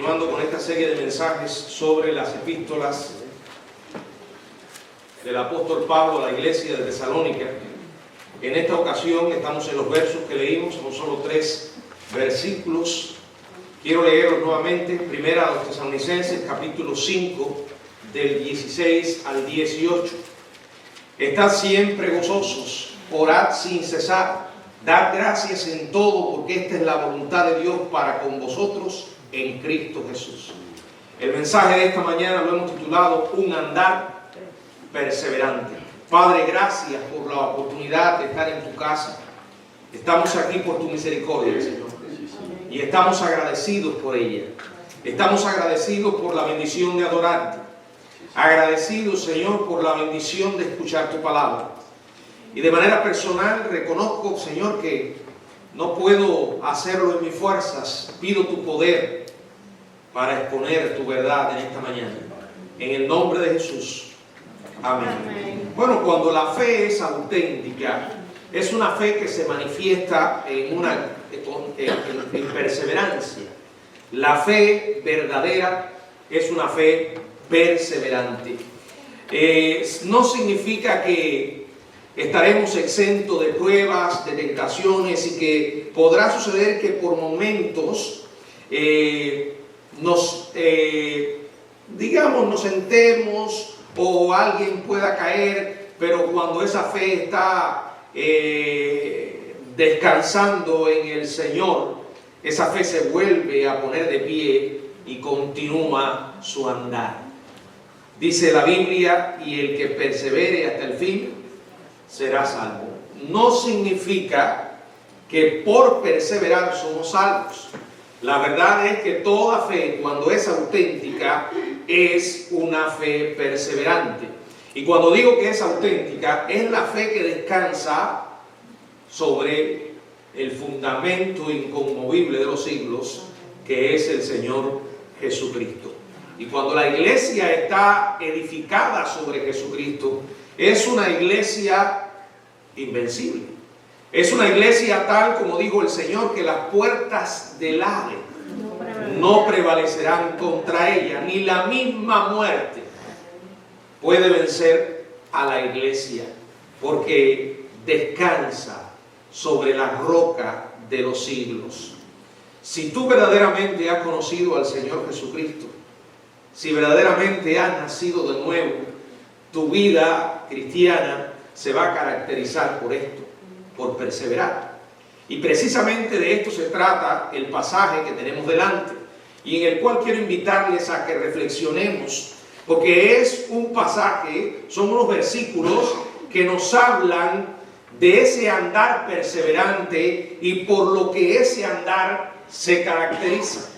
continuando con esta serie de mensajes sobre las epístolas del apóstol Pablo a la iglesia de Tesalónica. En esta ocasión estamos en los versos que leímos, son solo 3 versículos. Quiero leerlos nuevamente. Primera a los Tesalonicenses, capítulo 5, del 16 al 18. Estad siempre gozosos, orad sin cesar, dad gracias en todo, porque esta es la voluntad de Dios para con vosotros en Cristo Jesús. El mensaje de esta mañana lo hemos titulado Un andar perseverante. Padre, gracias por la oportunidad de estar en tu casa. Estamos aquí por tu misericordia, Señor, y estamos agradecidos por ella. Estamos agradecidos por la bendición de adorarte. Agradecidos, Señor, por la bendición de escuchar tu palabra. Y de manera personal reconozco, Señor, que no puedo hacerlo en mis fuerzas. Pido tu poder para exponer tu verdad en esta mañana. En el nombre de Jesús. Amén. Amén. Bueno, cuando la fe es auténtica, es una fe que se manifiesta en perseverancia. La fe verdadera es una fe perseverante. No significa que estaremos exentos de pruebas, de tentaciones, y que podrá suceder que por momentos nos sentemos o alguien pueda caer, pero cuando esa fe está descansando en el Señor, esa fe se vuelve a poner de pie y continúa su andar. Dice la Biblia, y el que persevere hasta el fin será salvo. No significa que por perseverar somos salvos. La verdad es que toda fe, cuando es auténtica, es una fe perseverante. Y cuando digo que es auténtica, es la fe que descansa sobre el fundamento inconmovible de los siglos, que es el Señor Jesucristo. Y cuando la iglesia está edificada sobre Jesucristo, es una iglesia invencible. Es una iglesia tal como dijo el Señor, que las puertas del Hades no prevalecerán contra ella, ni la misma muerte puede vencer a la iglesia, porque descansa sobre la roca de los siglos. Si tú verdaderamente has conocido al Señor Jesucristo, si verdaderamente has nacido de nuevo, tu vida cristiana se va a caracterizar por esto, por perseverar. Y precisamente de esto se trata el pasaje que tenemos delante, y en el cual quiero invitarles a que reflexionemos, porque es un pasaje, son unos versículos que nos hablan de ese andar perseverante y por lo que ese andar se caracteriza.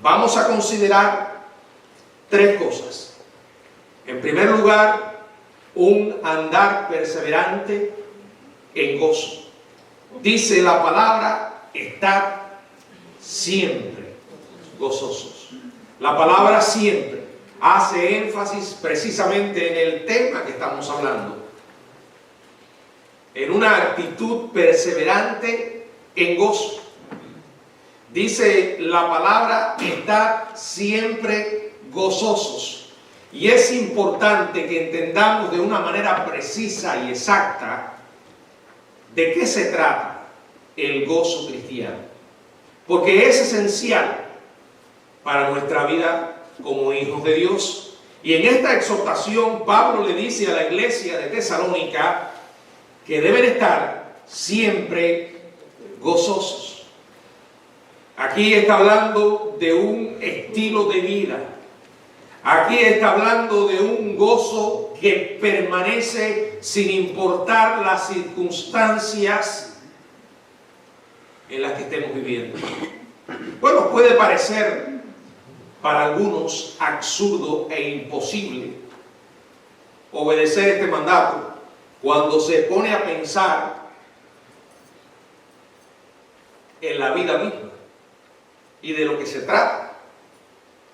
Vamos a considerar 3 cosas. En primer lugar, un andar perseverante en gozo. Dice la palabra, estad siempre gozosos. La palabra siempre hace énfasis precisamente en el tema que estamos hablando. En una actitud perseverante en gozo. Dice la palabra, estad siempre gozosos. Y es importante que entendamos de una manera precisa y exacta de qué se trata el gozo cristiano. Porque es esencial para nuestra vida como hijos de Dios. Y en esta exhortación Pablo le dice a la iglesia de Tesalónica que deben estar siempre gozosos. Aquí está hablando de un estilo de vida. Aquí está hablando de un gozo que permanece sin importar las circunstancias en las que estemos viviendo. Bueno, puede parecer para algunos absurdo e imposible obedecer este mandato cuando se pone a pensar en la vida misma y de lo que se trata.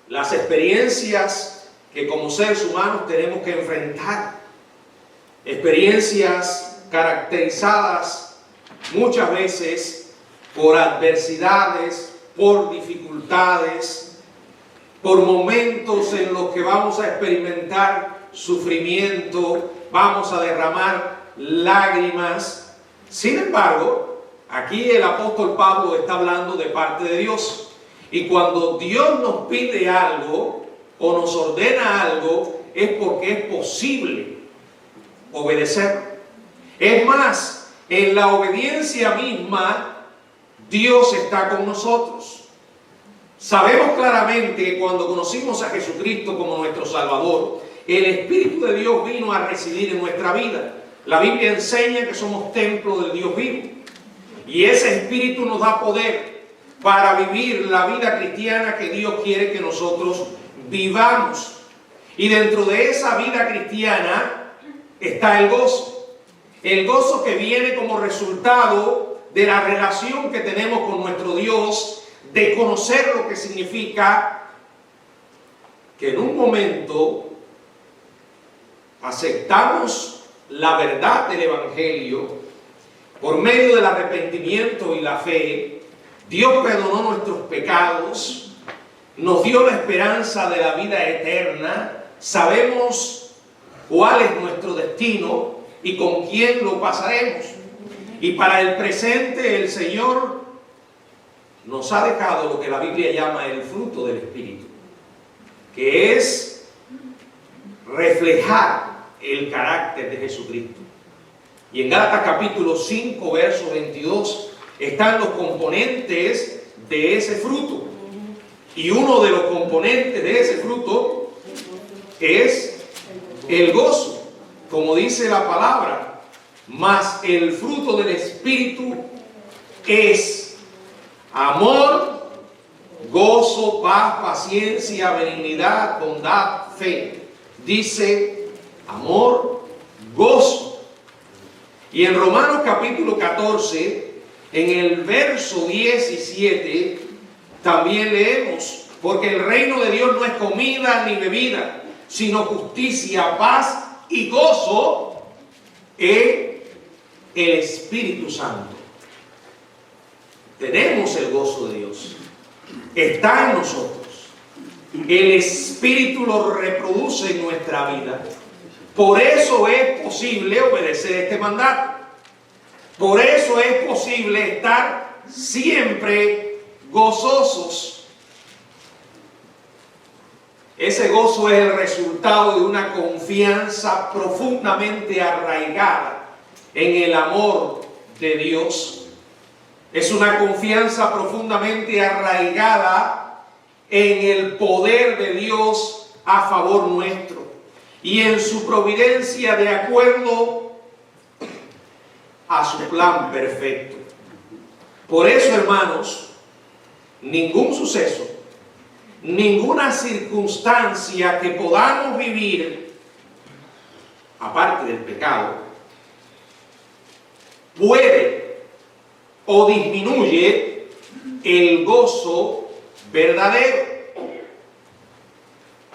Las experiencias que como seres humanos tenemos que enfrentar, experiencias caracterizadas muchas veces por adversidades, por dificultades, por momentos en los que vamos a experimentar sufrimiento, vamos a derramar lágrimas. Sin embargo, aquí el apóstol Pablo está hablando de parte de Dios. Y cuando Dios nos pide algo o nos ordena algo, es porque es posible obedecer. Es más, en la obediencia misma, Dios está con nosotros. Sabemos claramente que cuando conocimos a Jesucristo como nuestro Salvador, el Espíritu de Dios vino a residir en nuestra vida. La Biblia enseña que somos templo del Dios vivo. Y ese Espíritu nos da poder para vivir la vida cristiana que Dios quiere que nosotros vivamos. Y dentro de esa vida cristiana está el gozo. El gozo que viene como resultado de la relación que tenemos con nuestro Dios, de conocer lo que significa que en un momento aceptamos la verdad del Evangelio por medio del arrepentimiento y la fe. Dios perdonó nuestros pecados, nos dio la esperanza de la vida eterna, sabemos cuál es nuestro destino y con quién lo pasaremos. Y para el presente el Señor nos ha dejado lo que la Biblia llama el fruto del Espíritu, que es reflejar el carácter de Jesucristo. Y en Gálatas capítulo 5, verso 22, están los componentes de ese fruto. Y uno de los componentes de ese fruto es el gozo, como dice la palabra. Mas el fruto del Espíritu es amor, gozo, paz, paciencia, benignidad, bondad, fe. Dice amor, gozo. Y en Romanos capítulo 14, en el verso 17, también leemos: porque el reino de Dios no es comida ni bebida, sino justicia, paz y gozo en el Espíritu Santo. Tenemos el gozo de Dios, está en nosotros. El Espíritu lo reproduce en nuestra vida. Por eso es posible obedecer este mandato. Por eso es posible estar siempre gozosos. Ese gozo es el resultado de una confianza profundamente arraigada en el amor de Dios. Es una confianza profundamente arraigada en el poder de Dios a favor nuestro y en su providencia de acuerdo a su plan perfecto. Por eso, hermanos, ningún suceso, ninguna circunstancia que podamos vivir, aparte del pecado, puede o disminuye el gozo verdadero.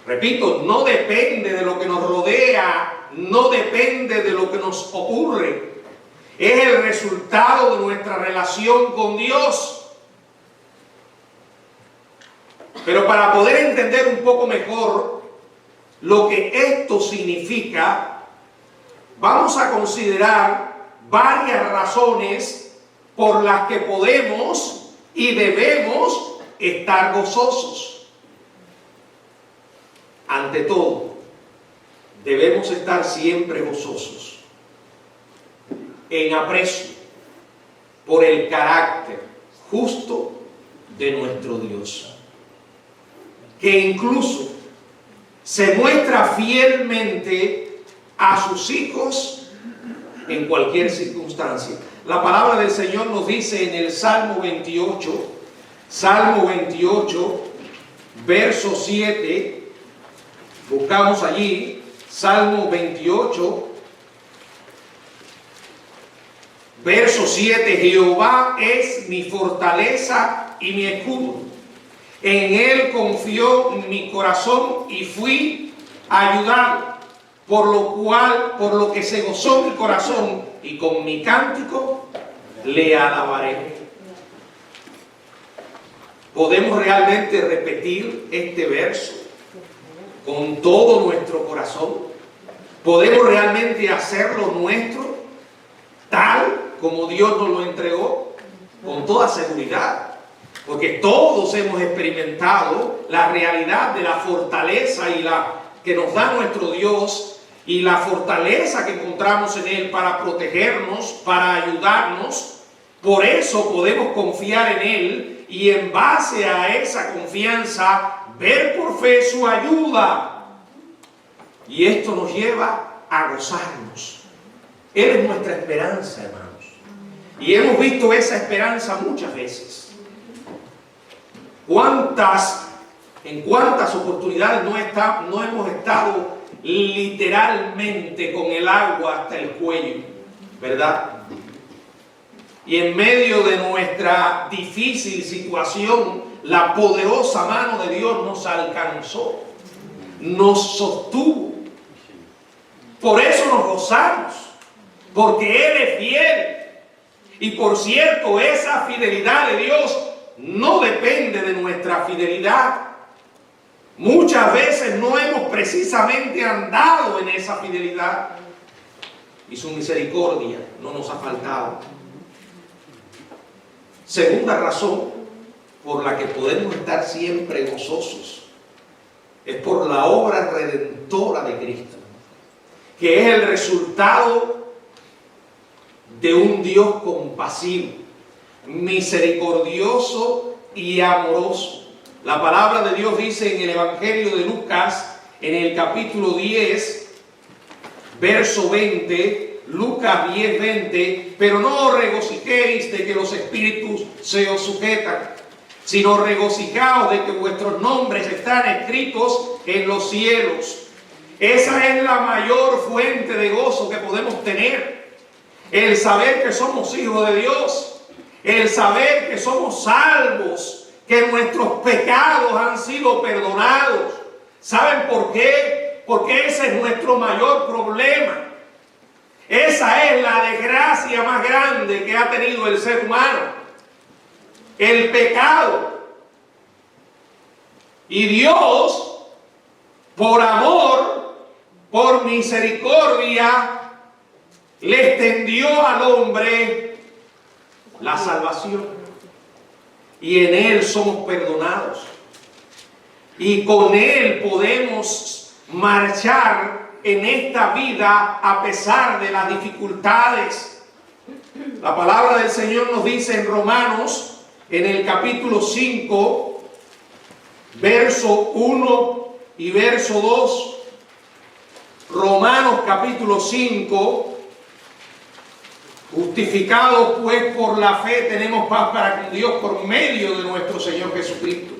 Repito, no depende de lo que nos rodea, no depende de lo que nos ocurre. Es el resultado de nuestra relación con Dios. Pero para poder entender un poco mejor lo que esto significa, vamos a considerar varias razones por las que podemos y debemos estar gozosos. Ante todo, debemos estar siempre gozosos en aprecio por el carácter justo de nuestro Dios, que incluso se muestra fielmente a sus hijos en cualquier circunstancia. La palabra del Señor nos dice en el Salmo 28, verso 7, buscamos allí, Salmo 28, verso 7, Jehová es mi fortaleza y mi escudo. En él confió mi corazón y fui ayudado, por lo que se gozó mi corazón y con mi cántico le alabaré. ¿Podemos realmente repetir este verso con todo nuestro corazón? ¿Podemos realmente hacerlo nuestro, tal como Dios nos lo entregó? Con toda seguridad, porque todos hemos experimentado la realidad de la fortaleza y la que nos da nuestro Dios y la fortaleza que encontramos en Él para protegernos, para ayudarnos. Por eso podemos confiar en Él y en base a esa confianza ver por fe su ayuda. Y esto nos lleva a gozarnos. Él es nuestra esperanza, hermanos. Y hemos visto esa esperanza muchas veces. En cuántas oportunidades no hemos estado literalmente con el agua hasta el cuello, ¿verdad? Y en medio de nuestra difícil situación, la poderosa mano de Dios nos alcanzó, nos sostuvo. Por eso nos gozamos, porque Él es fiel. Y por cierto, esa fidelidad de Dios no depende de nuestra fidelidad. Muchas veces no hemos precisamente andado en esa fidelidad y su misericordia no nos ha faltado. Segunda razón por la que podemos estar siempre gozosos es por la obra redentora de Cristo, que es el resultado de un Dios compasivo, misericordioso y amoroso. La palabra de Dios dice en el Evangelio de Lucas, en el capítulo 10, verso 20, Lucas 10, 20, pero no os regocijéis de que los espíritus se os sujetan, sino regocijaos de que vuestros nombres están escritos en los cielos. Esa es la mayor fuente de gozo que podemos tener. El saber que somos hijos de Dios, el saber que somos salvos, que nuestros pecados han sido perdonados. ¿Saben por qué? Porque ese es nuestro mayor problema. Esa es la desgracia más grande que ha tenido el ser humano. El pecado. Y Dios, por amor, por misericordia, le extendió al hombre la salvación. Y en Él somos perdonados. Y con Él podemos marchar en esta vida a pesar de las dificultades. La palabra del Señor nos dice en Romanos, en el capítulo 5, verso 1 y verso 2. Romanos capítulo 5. Justificados pues por la fe tenemos paz para con Dios por medio de nuestro Señor Jesucristo.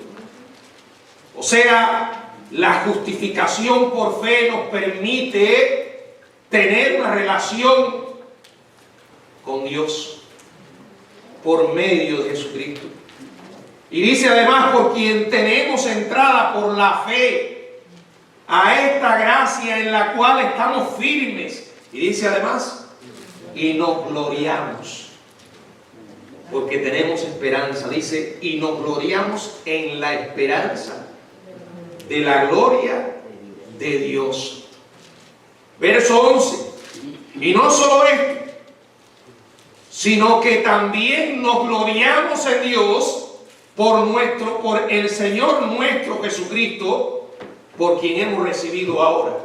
O sea, la justificación por fe nos permite tener una relación con Dios por medio de Jesucristo. Y dice además, por quien tenemos entrada por la fe a esta gracia en la cual estamos firmes. Y dice además, y nos gloriamos, porque tenemos esperanza. Dice, y nos gloriamos en la esperanza de la gloria de Dios. Verso 11. Y no solo esto, sino que también nos gloriamos en Dios por el Señor nuestro Jesucristo, por quien hemos recibido ahora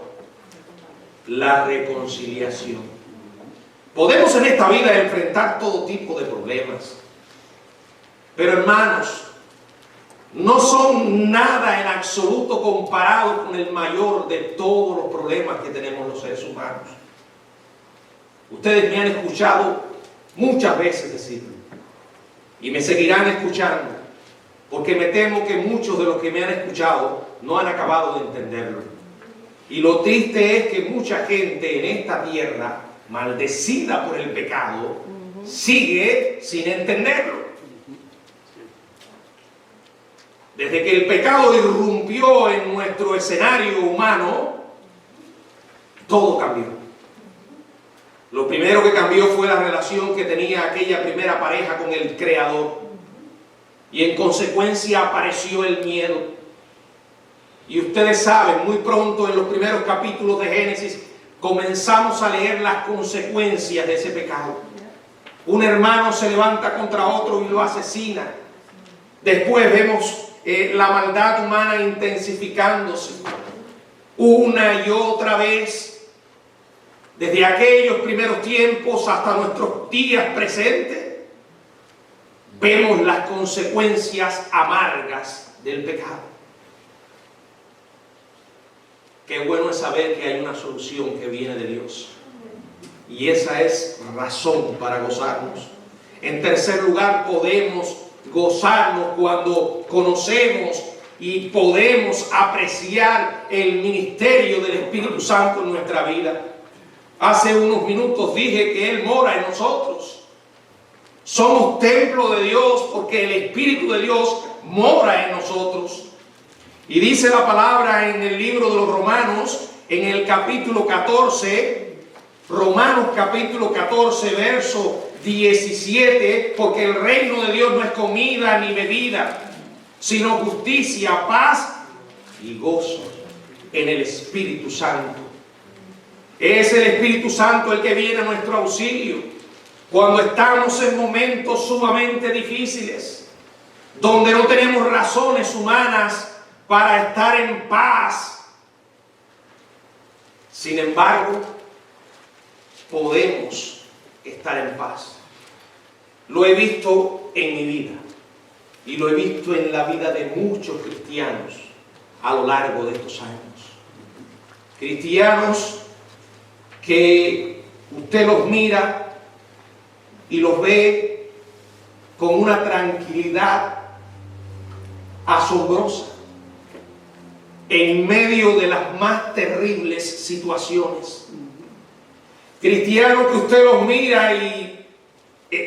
la reconciliación. Podemos en esta vida enfrentar todo tipo de problemas, pero hermanos, no son nada en absoluto comparado con el mayor de todos los problemas que tenemos los seres humanos. Ustedes me han escuchado muchas veces decirlo y me seguirán escuchando, porque me temo que muchos de los que me han escuchado no han acabado de entenderlo. Y lo triste es que mucha gente en esta tierra, maldecida por el pecado, sigue sin entenderlo. Desde que el pecado irrumpió en nuestro escenario humano, todo cambió. Lo primero que cambió fue la relación que tenía aquella primera pareja con el Creador. y en consecuencia apareció el miedo. Y ustedes saben, muy pronto en los primeros capítulos de Génesis comenzamos a leer las consecuencias de ese pecado. Un hermano se levanta contra otro y lo asesina. Después vemos la maldad humana intensificándose una y otra vez, desde aquellos primeros tiempos hasta nuestros días presentes. Vemos las consecuencias amargas del pecado. Qué bueno es saber que hay una solución que viene de Dios, y esa es razón para gozarnos. En tercer lugar, podemos gozarnos cuando conocemos y podemos apreciar el ministerio del Espíritu Santo en nuestra vida. Hace unos minutos dije que Él mora en nosotros. Somos templo de Dios porque el Espíritu de Dios mora en nosotros. Y dice la palabra en el libro de los Romanos, en el capítulo 14, Romanos capítulo 14, verso 17, porque el reino de Dios no es comida ni bebida, sino justicia, paz y gozo en el Espíritu Santo. Es el Espíritu Santo el que viene a nuestro auxilio cuando estamos en momentos sumamente difíciles, donde no tenemos razones humanas para estar en paz. Sin embargo, podemos estar en paz. Lo he visto en mi vida y lo he visto en la vida de muchos cristianos a lo largo de estos años. Cristianos que usted los mira y los ve con una tranquilidad asombrosa en medio de las más terribles situaciones. Cristianos que usted los mira y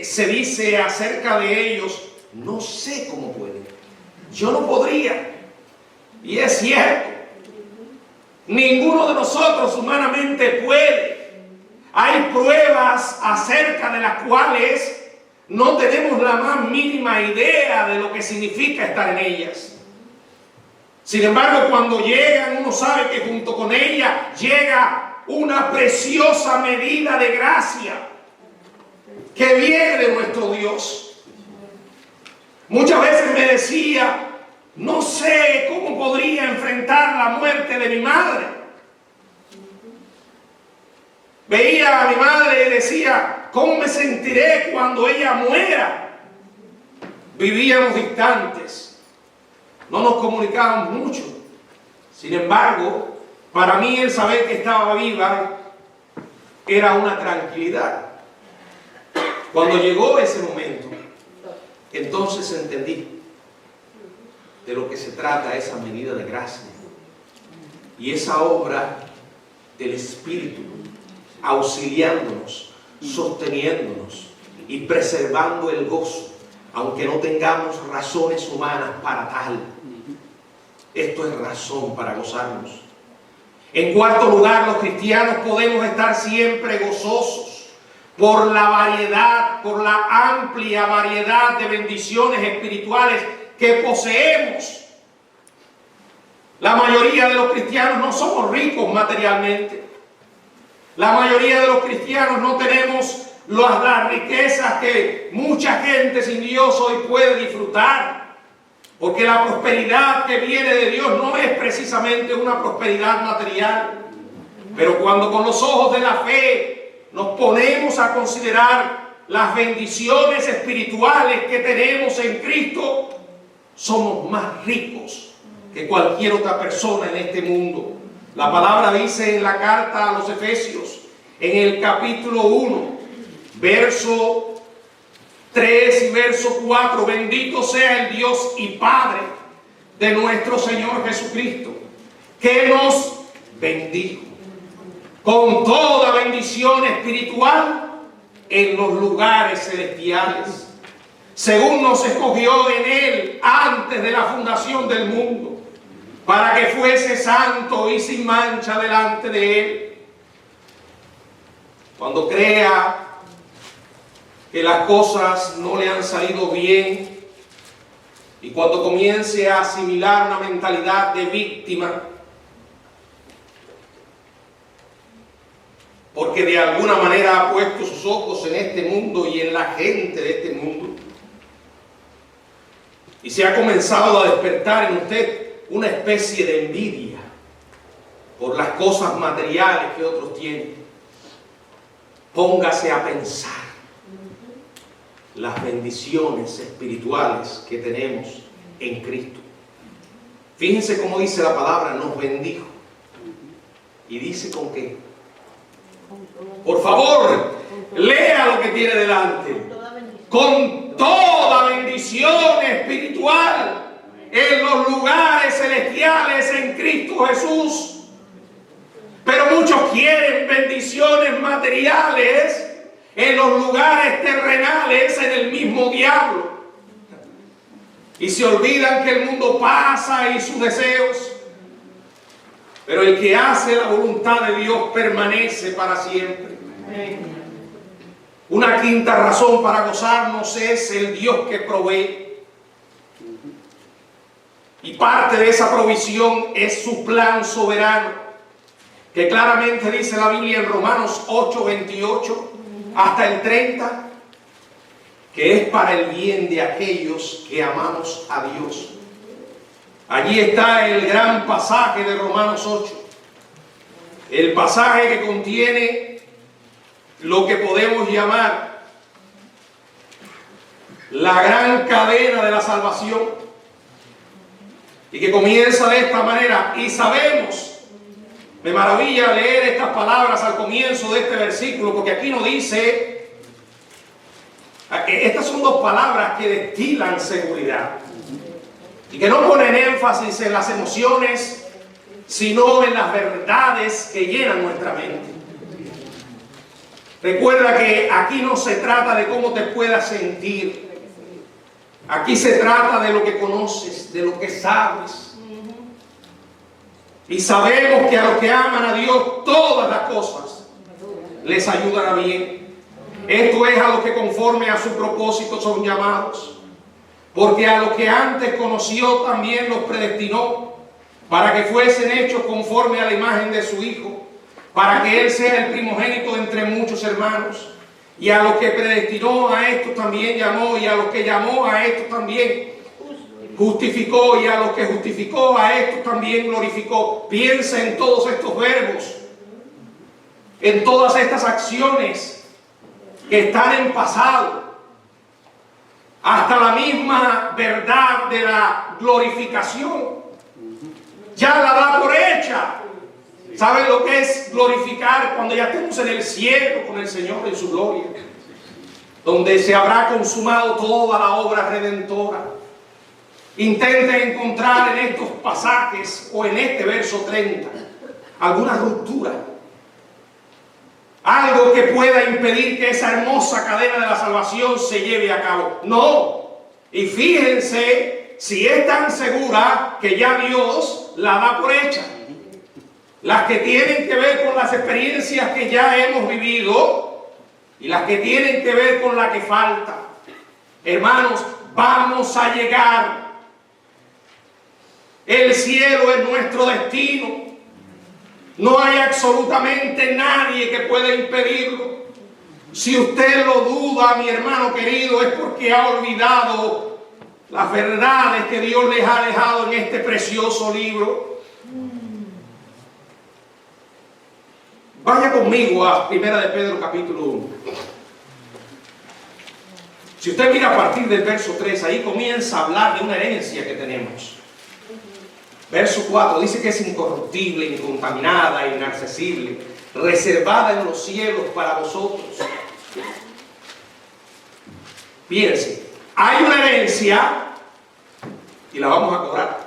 se dice acerca de ellos: no sé cómo pueden, yo no podría. Y es cierto, ninguno de nosotros humanamente puede. Hay pruebas acerca de las cuales no tenemos la más mínima idea de lo que significa estar en ellas. Sin embargo, cuando llegan, uno sabe que junto con ella llega una preciosa medida de gracia que viene de nuestro Dios. Muchas veces me decía: no sé cómo podría enfrentar la muerte de mi madre. Veía a mi madre y decía: ¿cómo me sentiré cuando ella muera? Vivíamos distantes. No nos comunicábamos mucho. Sin embargo, para mí el saber que estaba viva era una tranquilidad. Cuando llegó ese momento, entonces entendí de lo que se trata esa medida de gracia y esa obra del Espíritu, auxiliándonos, sosteniéndonos y preservando el gozo, aunque no tengamos razones humanas para tal. Esto es razón para gozarnos. En cuarto lugar, los cristianos podemos estar siempre gozosos por la variedad, por la amplia variedad de bendiciones espirituales que poseemos. La mayoría de los cristianos no somos ricos materialmente. La mayoría de los cristianos no tenemos las riquezas que mucha gente sin Dios hoy puede disfrutar. Porque la prosperidad que viene de Dios no es precisamente una prosperidad material. Pero cuando con los ojos de la fe nos ponemos a considerar las bendiciones espirituales que tenemos en Cristo, somos más ricos que cualquier otra persona en este mundo. La palabra dice en la carta a los Efesios, en el capítulo 1, verso 3 y verso 4: bendito sea el Dios y Padre de nuestro Señor Jesucristo, que nos bendijo con toda bendición espiritual en los lugares celestiales, según nos escogió en Él antes de la fundación del mundo, para que fuese santo y sin mancha delante de Él. Cuando crea que las cosas no le han salido bien, Y cuando comience a asimilar una mentalidad de víctima, porque de alguna manera ha puesto sus ojos en este mundo y en la gente de este mundo, y se ha comenzado a despertar en usted una especie de envidia por las cosas materiales que otros tienen, póngase a pensar las bendiciones espirituales que tenemos en Cristo. Fíjense cómo dice la palabra, nos bendijo. Y dice con qué. Por favor, lea lo que tiene delante. Con toda bendición espiritual en los lugares celestiales en Cristo Jesús. Pero muchos quieren bendiciones materiales en los lugares terrenales, en el mismo diablo. Y se olvidan que el mundo pasa y sus deseos. Pero el que hace la voluntad de Dios permanece para siempre. Una quinta razón para gozarnos es el Dios que provee. Y parte de esa provisión es su plan soberano, que claramente dice la Biblia en Romanos 8, 28 hasta el 30, que es para el bien de aquellos que amamos a Dios. Allí está el gran pasaje de Romanos 8, el pasaje que contiene lo que podemos llamar la gran cadena de la salvación, y que comienza de esta manera. Y sabemos, me maravilla leer estas palabras al comienzo de este versículo, porque aquí no dice, estas son dos palabras que destilan seguridad y que no ponen énfasis en las emociones, sino en las verdades que llenan nuestra mente. Recuerda que aquí no se trata de cómo te puedas sentir, aquí se trata de lo que conoces, de lo que sabes. Y sabemos que a los que aman a Dios todas las cosas les ayudan a bien. Esto es a los que conforme a su propósito son llamados. Porque a los que antes conoció también los predestinó para que fuesen hechos conforme a la imagen de su Hijo, para que Él sea el primogénito de entre muchos hermanos. Y a los que predestinó a estos también llamó, y a los que llamó a estos también justificó, y a los que justificó a estos también glorificó. Piensa en todos estos verbos, en todas estas acciones que están en pasado, hasta la misma verdad de la glorificación ya la da por hecha. ¿Saben lo que es glorificar? Cuando ya estemos en el cielo con el Señor en su gloria, donde se habrá consumado toda la obra redentora. Intenten encontrar en estos pasajes o en este verso 30 alguna ruptura, algo que pueda impedir que esa hermosa cadena de la salvación se lleve a cabo. No. Y fíjense si es tan segura que ya Dios la da por hecha. Las que tienen que ver con las experiencias que ya hemos vivido y las que tienen que ver con la que falta. Hermanos, vamos a llegar. El cielo es nuestro destino. No hay absolutamente nadie que pueda impedirlo. Si usted lo duda, mi hermano querido, es porque ha olvidado las verdades que Dios les ha dejado en este precioso libro. Vaya conmigo a 1 de Pedro capítulo 1. Si usted mira a partir del verso 3, ahí comienza a hablar de una herencia que tenemos. Verso 4 dice que es incorruptible, incontaminada, inaccesible, reservada en los cielos para vosotros. Fíjense, hay una herencia y la vamos a cobrar.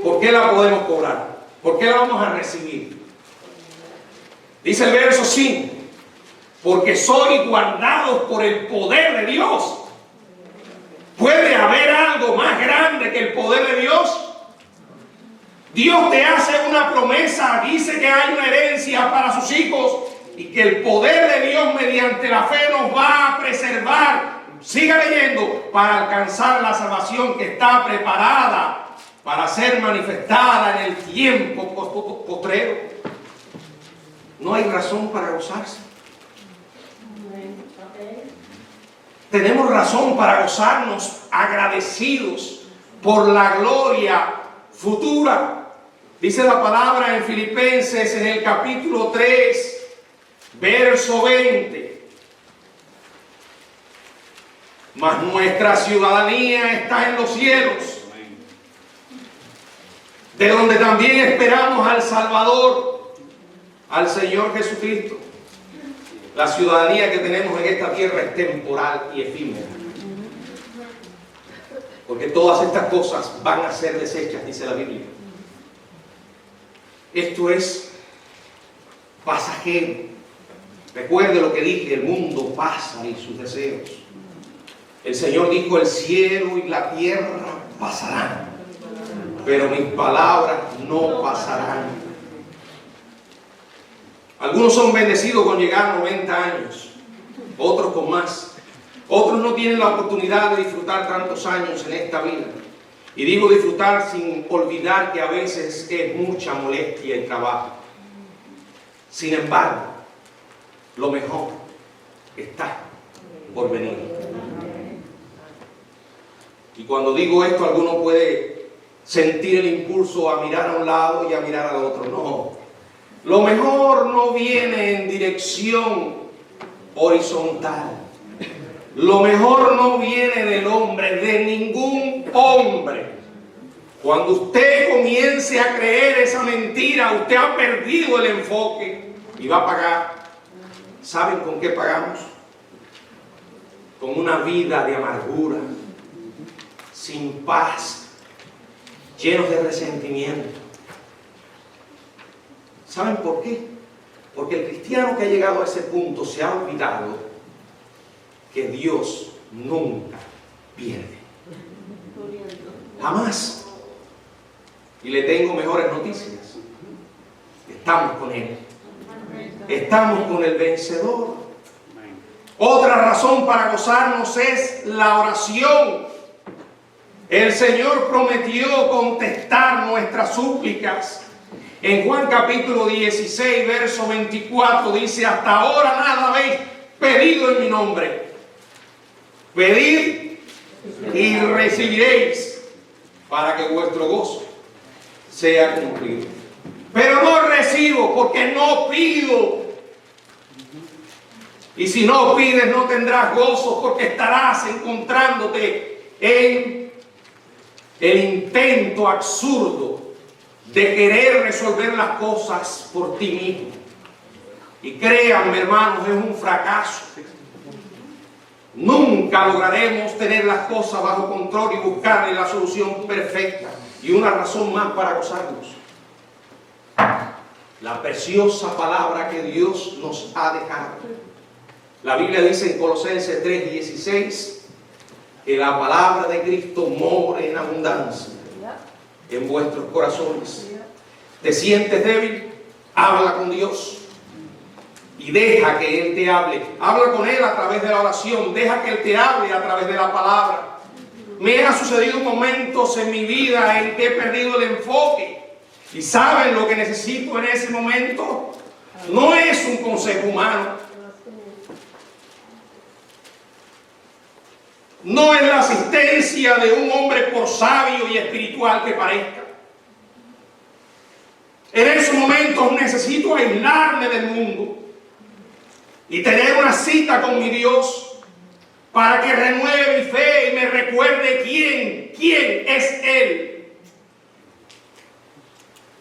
¿Por qué la podemos cobrar? ¿Por qué la vamos a recibir? Dice el verso 5, porque sois guardados por el poder de Dios. ¿Puede haber algo más grande que el poder de Dios? Dios te hace una promesa, dice que hay una herencia para sus hijos y que el poder de Dios mediante la fe nos va a preservar siga leyendo, para alcanzar la salvación que está preparada para ser manifestada en el tiempo postrero. No hay razón para gozarse. Tenemos razón para gozarnos agradecidos por la gloria futura. Dice la palabra en Filipenses en el capítulo 3, verso 20. Mas nuestra ciudadanía está en los cielos, de donde también esperamos al Salvador, al Señor Jesucristo. La ciudadanía que tenemos en esta tierra es temporal y efímera, porque todas estas cosas van a ser desechas, dice la Biblia. Esto es pasajero. Recuerde lo que dije: el mundo pasa y sus deseos. El Señor dijo: el cielo y la tierra pasarán, pero mis palabras no pasarán. Algunos son bendecidos con llegar a 90 años, otros con más. Otros no tienen la oportunidad de disfrutar tantos años en esta vida. Y digo disfrutar sin olvidar que a veces es mucha molestia el trabajo. Sin embargo, lo mejor está por venir. Y cuando digo esto, alguno puede sentir el impulso a mirar a un lado y a mirar al otro. No. Lo mejor no viene en dirección horizontal. Lo mejor no viene del hombre, de ningún hombre. Cuando usted comience a creer esa mentira, usted ha perdido el enfoque y va a pagar. ¿Saben con qué pagamos? Con una vida de amargura, sin paz, llenos de resentimiento. ¿Saben por qué? Porque el cristiano que ha llegado a ese punto se ha olvidado que Dios nunca pierde. Jamás. Y le tengo mejores noticias. Estamos con Él. Estamos con el vencedor. Otra razón para gozarnos es la oración. El Señor prometió contestar nuestras súplicas. En Juan capítulo 16, verso 24 dice: hasta ahora nada habéis pedido en mi nombre. Pedid y recibiréis, para que vuestro gozo sea cumplido. Pero no recibo porque no pido. Y si no pides, no tendrás gozo, porque estarás encontrándote en el intento absurdo de querer resolver las cosas por ti mismo. Y créanme, hermanos, es un fracaso. Nunca lograremos tener las cosas bajo control y buscarle la solución perfecta. Y una razón más para gozarnos: la preciosa palabra que Dios nos ha dejado. La Biblia dice en Colosenses 3:16 que la palabra de Cristo more en abundancia en vuestros corazones. ¿Te sientes débil? Habla con Dios y deja que Él te hable. Habla con Él a través de la oración. Deja que Él te hable a través de la palabra. Me han sucedido momentos en mi vida en que he perdido el enfoque. ¿Y saben lo que necesito en ese momento? No es un consejo humano. No es la asistencia de un hombre por sabio y espiritual que parezca. En esos momentos necesito aislarme del mundo y tener una cita con mi Dios para que renueve mi fe y me recuerde quién es Él.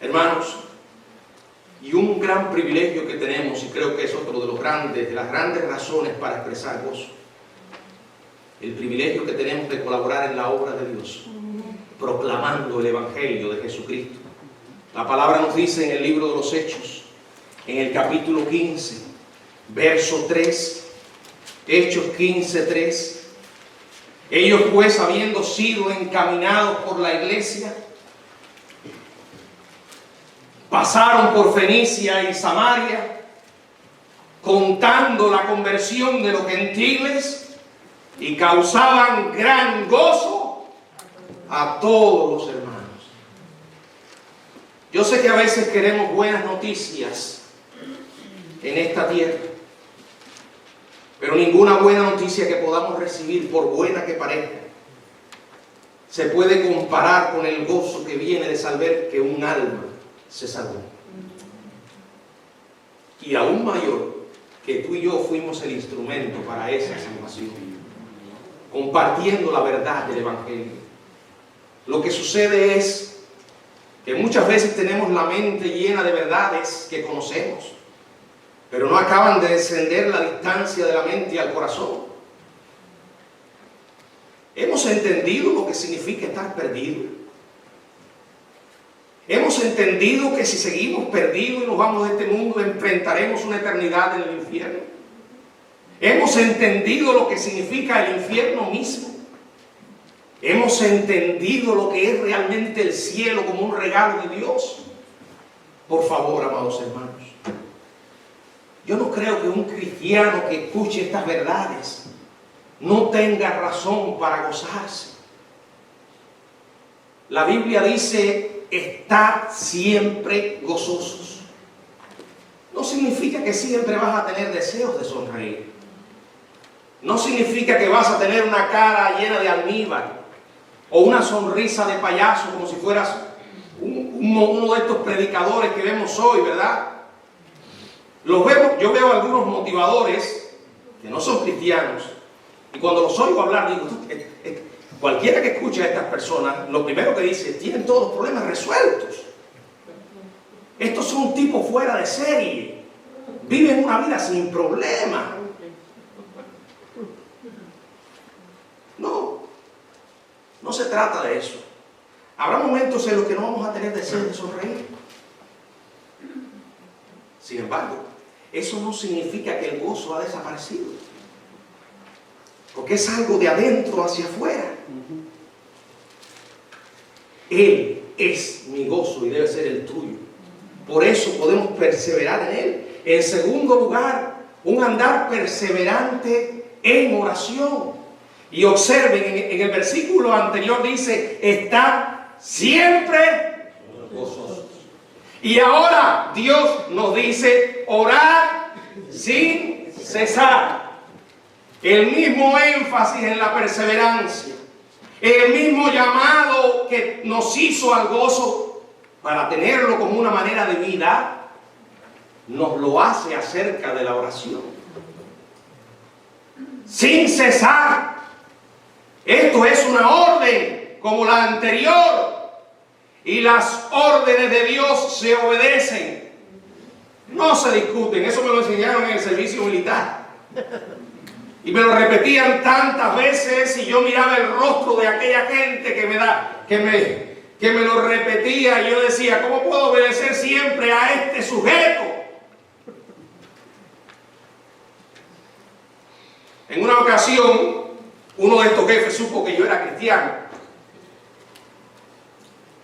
Hermanos, y un gran privilegio que tenemos, y creo que es otro de las grandes razones para expresar gozo: el privilegio que tenemos de colaborar en la obra de Dios, proclamando el Evangelio de Jesucristo. La palabra nos dice en el libro de los Hechos, en el capítulo 15, verso 3, Hechos 15:3. Ellos pues, habiendo sido encaminados por la iglesia, pasaron por Fenicia y Samaria, contando la conversión de los gentiles y causaban gran gozo a todos los hermanos. Yo sé que a veces queremos buenas noticias en esta tierra, pero ninguna buena noticia que podamos recibir, por buena que parezca, se puede comparar con el gozo que viene de saber que un alma se salvó. Y aún mayor, que tú y yo fuimos el instrumento para esa salvación, compartiendo la verdad del Evangelio. Lo que sucede es que muchas veces tenemos la mente llena de verdades que conocemos, pero no acaban de descender la distancia de la mente al corazón. Hemos entendido lo que significa estar perdido. Hemos entendido que si seguimos perdidos y nos vamos de este mundo, enfrentaremos una eternidad en el infierno. Hemos entendido lo que significa el infierno mismo. Hemos entendido lo que es realmente el cielo como un regalo de Dios. Por favor, amados hermanos, yo no creo que un cristiano que escuche estas verdades no tenga razón para gozarse. La Biblia dice: estad siempre gozosos. No significa que siempre vas a tener deseos de sonreír. No significa que vas a tener una cara llena de almíbar o una sonrisa de payaso, como si fueras uno de estos predicadores que vemos hoy, ¿verdad? Yo veo algunos motivadores que no son cristianos, y cuando los oigo hablar digo, cualquiera que escuche a estas personas, lo primero que dice: tienen todos los problemas resueltos. Estos son tipos fuera de serie, viven una vida sin problema. No se trata de eso. Habrá momentos en los que no vamos a tener deseo de sonreír. Sin embargo, eso no significa que el gozo ha desaparecido, porque es algo de adentro hacia afuera. Él es mi gozo y debe ser el tuyo. Por eso podemos perseverar en Él. En segundo lugar, un andar perseverante en oración. Y observen, en el versículo anterior dice: estad siempre gozosos. Y ahora Dios nos dice: orad sin cesar. El mismo énfasis en la perseverancia, el mismo llamado que nos hizo al gozo para tenerlo como una manera de vida, nos lo hace acerca de la oración. Sin cesar. Esto es una orden como la anterior, y las órdenes de Dios se obedecen, no se discuten. Eso me lo enseñaron en el servicio militar y me lo repetían tantas veces, y yo miraba el rostro de aquella gente que me lo repetía, y yo decía: ¿cómo puedo obedecer siempre a este sujeto? En una ocasión, uno de estos jefes supo que yo era cristiano.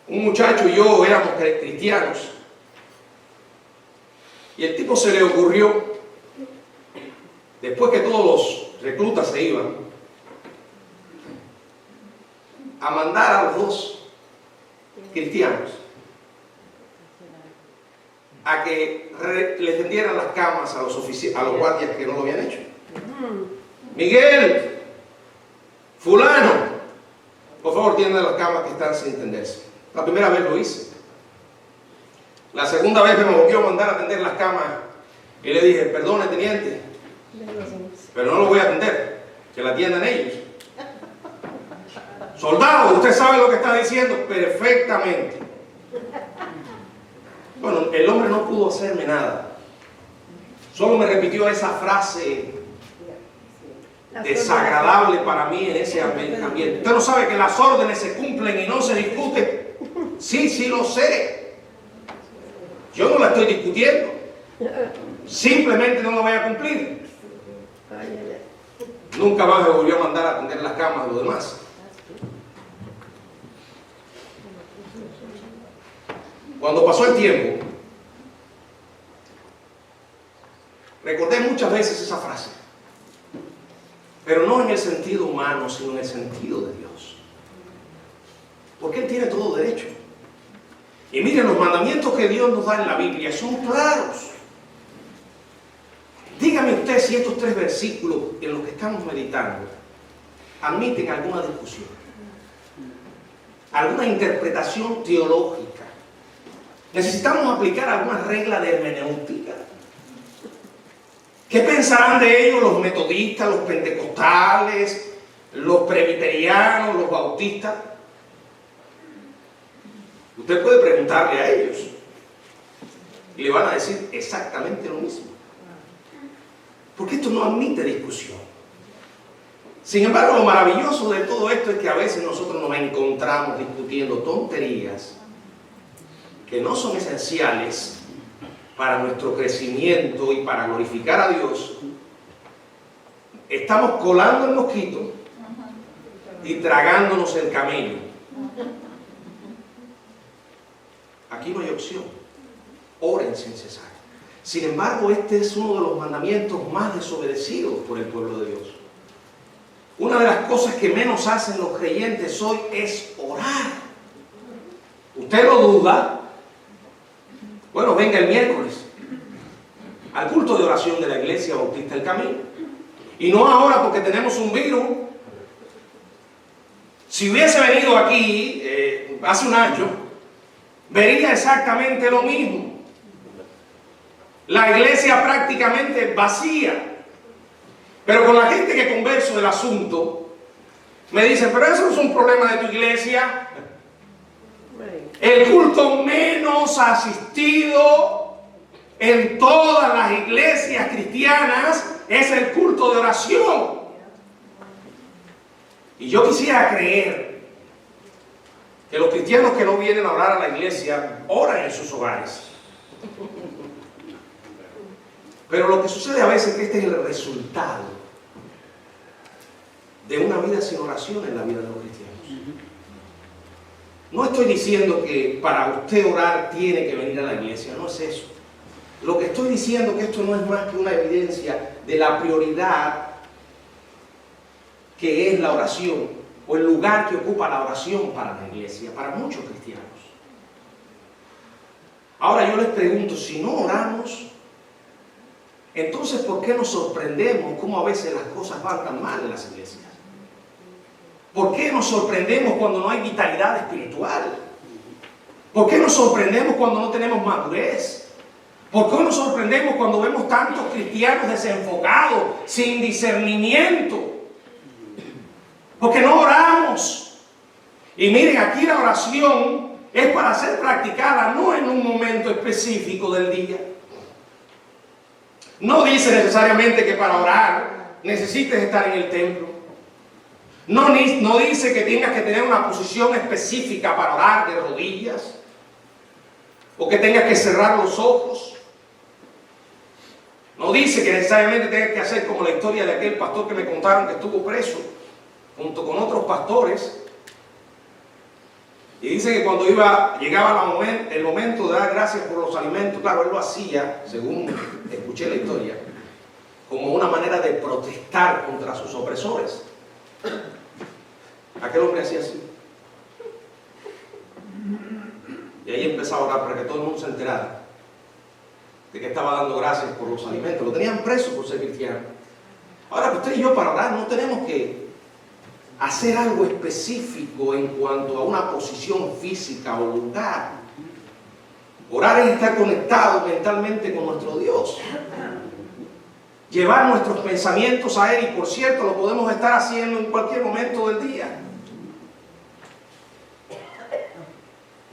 Un muchacho y yo éramos cristianos. Y el tipo se le ocurrió, después que todos los reclutas se iban, a mandar a los dos cristianos a que le tendieran las camas a los guardias que no lo habían hecho. Miguel, fulano, por favor, tienda las camas que están sin tenderse. La primera vez lo hice. La segunda vez me volvió a mandar a tender las camas y le dije: perdone, teniente, pero no lo voy a atender, que la atiendan ellos. Soldado, usted sabe lo que está diciendo perfectamente. Bueno, el hombre no pudo hacerme nada. Solo me repitió esa frase desagradable para mí en ese ambiente. Usted no sabe que las órdenes se cumplen y no se discuten. Sí lo sé. Yo no la estoy discutiendo. Simplemente no la voy a cumplir. Nunca más me volvió a mandar a atender las camas de los demás. Cuando pasó el tiempo, recordé muchas veces esa frase. pero no en el sentido humano, sino en el sentido de Dios. Porque Él tiene todo derecho. Y miren, los mandamientos que Dios nos da en la Biblia son claros. Dígame usted si estos 3 versículos en los que estamos meditando admiten alguna discusión, alguna interpretación teológica. Necesitamos aplicar alguna regla de hermenéutica. ¿Qué pensarán de ellos los metodistas, los pentecostales, los presbiterianos, los bautistas? Usted puede preguntarle a ellos y le van a decir exactamente lo mismo. Porque esto no admite discusión. Sin embargo, lo maravilloso de todo esto es que a veces nosotros nos encontramos discutiendo tonterías que no son esenciales para nuestro crecimiento y para glorificar a Dios. Estamos colando el mosquito y tragándonos el camello. Aquí no hay opción. Oren sin cesar. Sin embargo, este es uno de los mandamientos más desobedecidos por el pueblo de Dios. Una de las cosas que menos hacen los creyentes hoy es orar. ¿Usted lo duda? Bueno, venga el miércoles al culto de oración de la Iglesia Bautista del Camino. Y no ahora porque tenemos un virus. Si hubiese venido aquí hace un año, vería exactamente lo mismo. La iglesia prácticamente vacía. Pero con la gente que converso del asunto, me dicen, pero eso no es un problema de tu iglesia. El culto menos asistido en todas las iglesias cristianas es el culto de oración. Y yo quisiera creer que los cristianos que no vienen a orar a la iglesia oran en sus hogares. Pero lo que sucede a veces es que este es el resultado de una vida sin oración en la vida de los cristianos. No estoy diciendo que para usted orar tiene que venir a la iglesia, no es eso. Lo que estoy diciendo es que esto no es más que una evidencia de la prioridad que es la oración, o el lugar que ocupa la oración para la iglesia, para muchos cristianos. Ahora yo les pregunto, si no oramos, entonces ¿por qué nos sorprendemos cómo a veces las cosas van tan mal en las iglesias? ¿Por qué nos sorprendemos cuando no hay vitalidad espiritual? ¿Por qué nos sorprendemos cuando no tenemos madurez? ¿Por qué nos sorprendemos cuando vemos tantos cristianos desenfocados, sin discernimiento? Porque no oramos. Y miren, aquí la oración es para ser practicada no en un momento específico del día. No dice necesariamente que para orar necesites estar en el templo. No dice que tengas que tener una posición específica para orar de rodillas. O que tengas que cerrar los ojos. No dice que necesariamente tengas que hacer como la historia de aquel pastor que me contaron que estuvo preso junto con otros pastores, y dice que cuando llegaba el momento de dar gracias por los alimentos, claro, él lo hacía, según escuché la historia, como una manera de protestar contra sus opresores. Aquel hombre hacía así. Y ahí empezaba a orar para que todo el mundo se enterara de que estaba dando gracias por los alimentos. Lo tenían preso por ser cristiano. Ahora, usted y yo para orar no tenemos que hacer algo específico en cuanto a una posición física o lugar. Orar es estar conectados mentalmente con nuestro Dios. Llevar nuestros pensamientos a Él, y por cierto lo podemos estar haciendo en cualquier momento del día.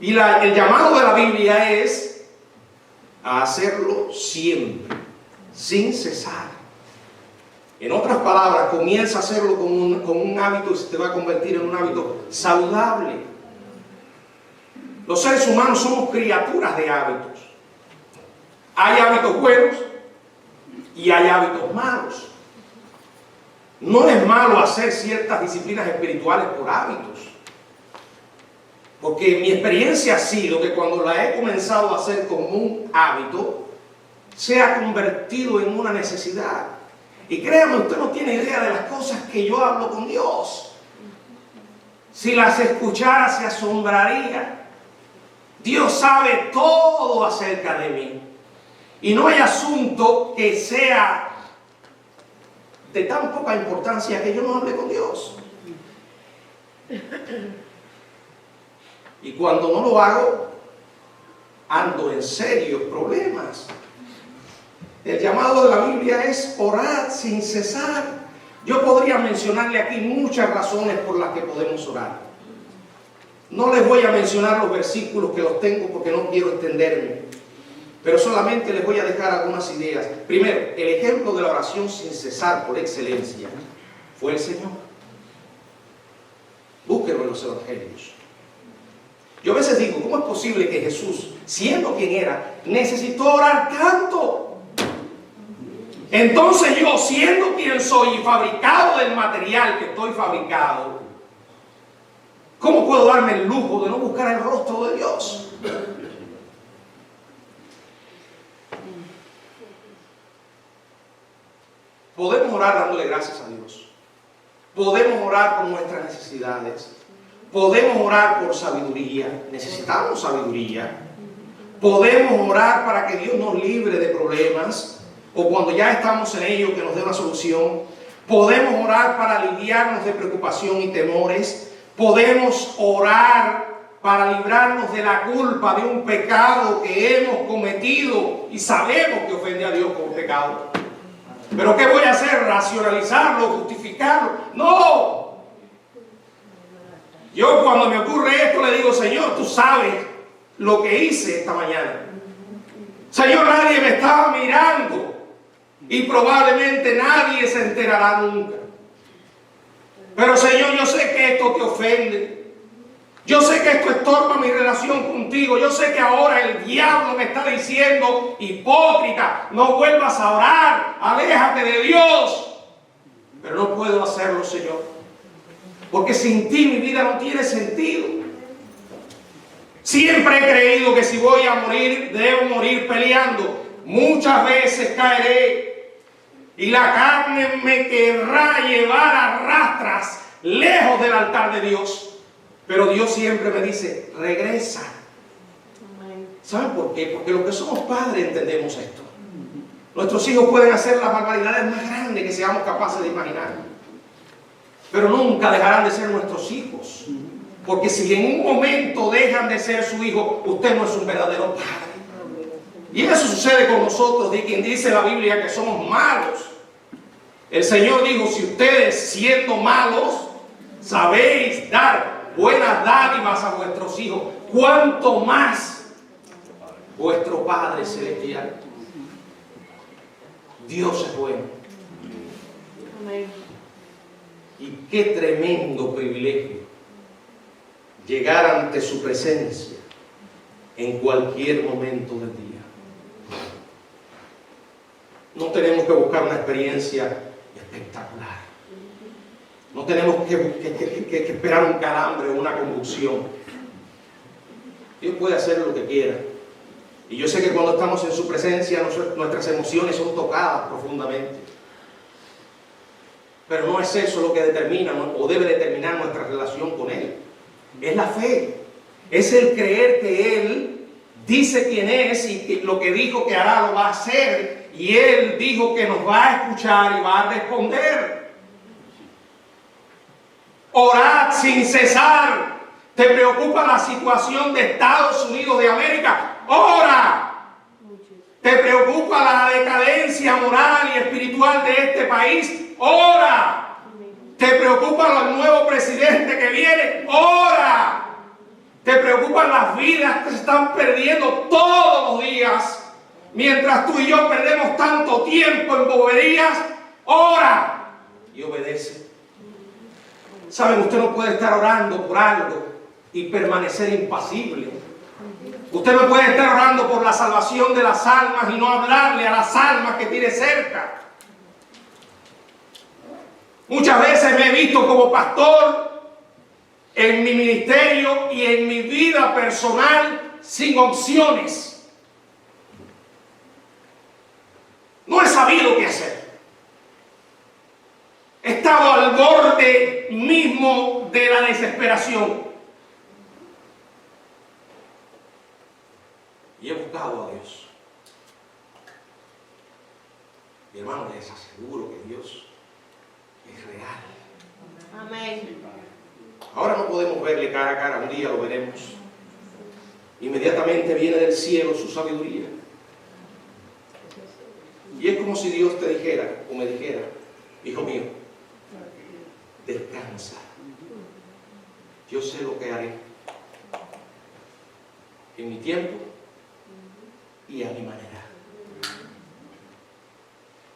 Y el llamado de la Biblia es a hacerlo siempre, sin cesar. En otras palabras, comienza a hacerlo como un hábito y se te va a convertir en un hábito saludable. Los seres humanos somos criaturas de hábitos. Hay hábitos buenos y hay hábitos malos. No es malo hacer ciertas disciplinas espirituales por hábitos. Porque mi experiencia ha sido que cuando la he comenzado a hacer como un hábito, se ha convertido en una necesidad. Y créame, usted no tiene idea de las cosas que yo hablo con Dios. Si las escuchara se asombraría. Dios sabe todo acerca de mí. Y no hay asunto que sea de tan poca importancia que yo no hable con Dios. Y cuando no lo hago, ando en serios problemas. El llamado de la Biblia es orar sin cesar. Yo podría mencionarle aquí muchas razones por las que podemos orar. No les voy a mencionar los versículos que los tengo porque no quiero extenderme, pero solamente les voy a dejar algunas ideas. Primero, el ejemplo de la oración sin cesar por excelencia fue el Señor. Búsquenlo en los evangelios. Yo a veces digo, ¿cómo es posible que Jesús, siendo quien era, necesitó orar tanto? Entonces yo, siendo quien soy y fabricado del material que estoy fabricado, ¿cómo puedo darme el lujo de no buscar el rostro de Dios? Podemos orar dándole gracias a Dios. Podemos orar por nuestras necesidades. Podemos orar por sabiduría. Necesitamos sabiduría. Podemos orar para que Dios nos libre de problemas, o cuando ya estamos en ello, que nos dé una solución. Podemos orar para aliviarnos de preocupación y temores. Podemos orar para librarnos de la culpa de un pecado que hemos cometido y sabemos que ofende a Dios como pecado. ¿Pero qué voy a hacer? ¿Racionalizarlo? ¿Justificarlo? ¡No! Yo cuando me ocurre esto le digo, Señor, tú sabes lo que hice esta mañana. Señor, nadie me estaba mirando y probablemente nadie se enterará nunca. Pero Señor, yo sé que esto te ofende. Yo sé que esto estorba mi relación contigo. Yo sé que ahora el diablo me está diciendo, hipócrita, no vuelvas a orar, aléjate de Dios. Pero no puedo hacerlo, Señor, porque sin ti mi vida no tiene sentido. Siempre he creído que si voy a morir, debo morir peleando. Muchas veces caeré y la carne me querrá llevar a rastras lejos del altar de Dios. Pero Dios siempre me dice, regresa. ¿Saben por qué? Porque los que somos padres entendemos esto. Nuestros hijos pueden hacer las barbaridades más grandes que seamos capaces de imaginar, pero nunca dejarán de ser nuestros hijos. Porque si en un momento dejan de ser su hijo, usted no es un verdadero padre. Y eso sucede con nosotros, de quien dice la Biblia que somos malos. El Señor dijo, si ustedes siendo malos sabéis dar buenas dádivas a vuestros hijos, ¿cuánto más vuestro Padre Celestial? Dios es bueno. Amén. Y qué tremendo privilegio llegar ante su presencia en cualquier momento del día. No tenemos que buscar una experiencia espectacular. No tenemos que esperar un calambre o una convulsión. Dios puede hacer lo que quiera. Y yo sé que cuando estamos en su presencia, nuestras emociones son tocadas profundamente. Pero no es eso lo que determina o debe determinar nuestra relación con Él. Es la fe. Es el creer que Él dice quién es y que lo que dijo que hará lo va a hacer. Y Él dijo que nos va a escuchar y va a responder. Orad sin cesar. ¿Te preocupa la situación de Estados Unidos de América? ¡Ora! ¿Te preocupa la decadencia moral y espiritual de este país? ¡Ora! ¿Te preocupa el nuevo presidente que viene? ¡Ora! ¿Te preocupan las vidas que se están perdiendo todos los días? Mientras tú y yo perdemos tanto tiempo en boberías, ¡ora! Y obedece. Saben, usted no puede estar orando por algo y permanecer impasible. Usted no puede estar orando por la salvación de las almas y no hablarle a las almas que tiene cerca. Muchas veces me he visto como pastor en mi ministerio y en mi vida personal sin opciones. No he sabido qué hacer. la desesperación. Y he buscado a Dios. Mi hermano, les aseguro que Dios es real. Amén. Ahora no podemos verle cara a cara, un día lo veremos. Inmediatamente viene del cielo su sabiduría. Y es como si Dios te dijera, o me dijera, hijo mío, descansa. Yo sé lo que haré. En mi tiempo y a mi manera.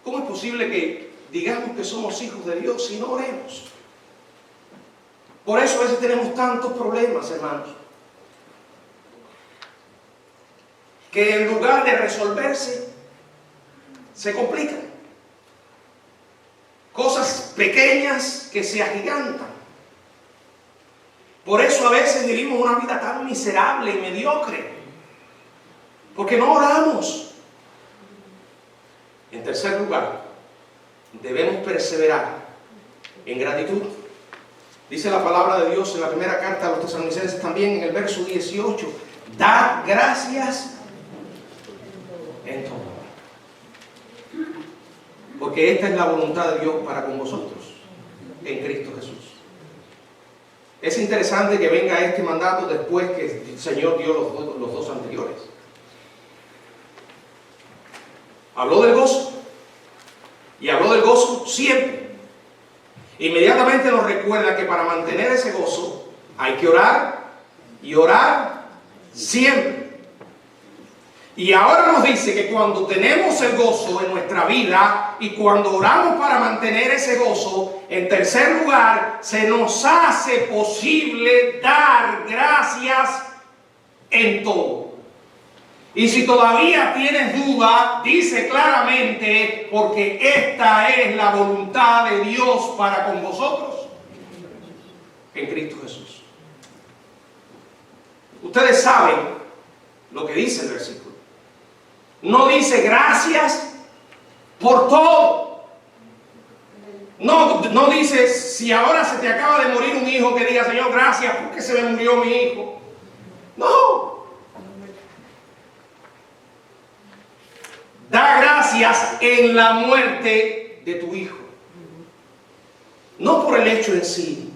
¿Cómo es posible que digamos que somos hijos de Dios y no oremos? Por eso a veces tenemos tantos problemas, hermanos, que en lugar de resolverse, se complican. Cosas pequeñas que se agigantan. Por eso a veces vivimos una vida tan miserable y mediocre, porque no oramos. En tercer lugar, debemos perseverar en gratitud. Dice la palabra de Dios en la primera carta a los Tesalonicenses, también en el verso 18, dad gracias en todo. Porque esta es la voluntad de Dios para con vosotros, en Cristo Jesús. Es interesante que venga este mandato después que el Señor dio los dos anteriores. Habló del gozo, y habló del gozo siempre. Inmediatamente nos recuerda que para mantener ese gozo hay que orar, y orar siempre. Y ahora nos dice que cuando tenemos el gozo en nuestra vida y cuando oramos para mantener ese gozo, en tercer lugar, se nos hace posible dar gracias en todo. Y si todavía tienes duda, dice claramente, porque esta es la voluntad de Dios para con vosotros en Cristo Jesús. Ustedes saben lo que dice el versículo. No dice gracias por todo. No dice, si ahora se te acaba de morir un hijo, que diga, Señor, gracias porque se me murió mi hijo. No. Da gracias en la muerte de tu hijo. No por el hecho en sí,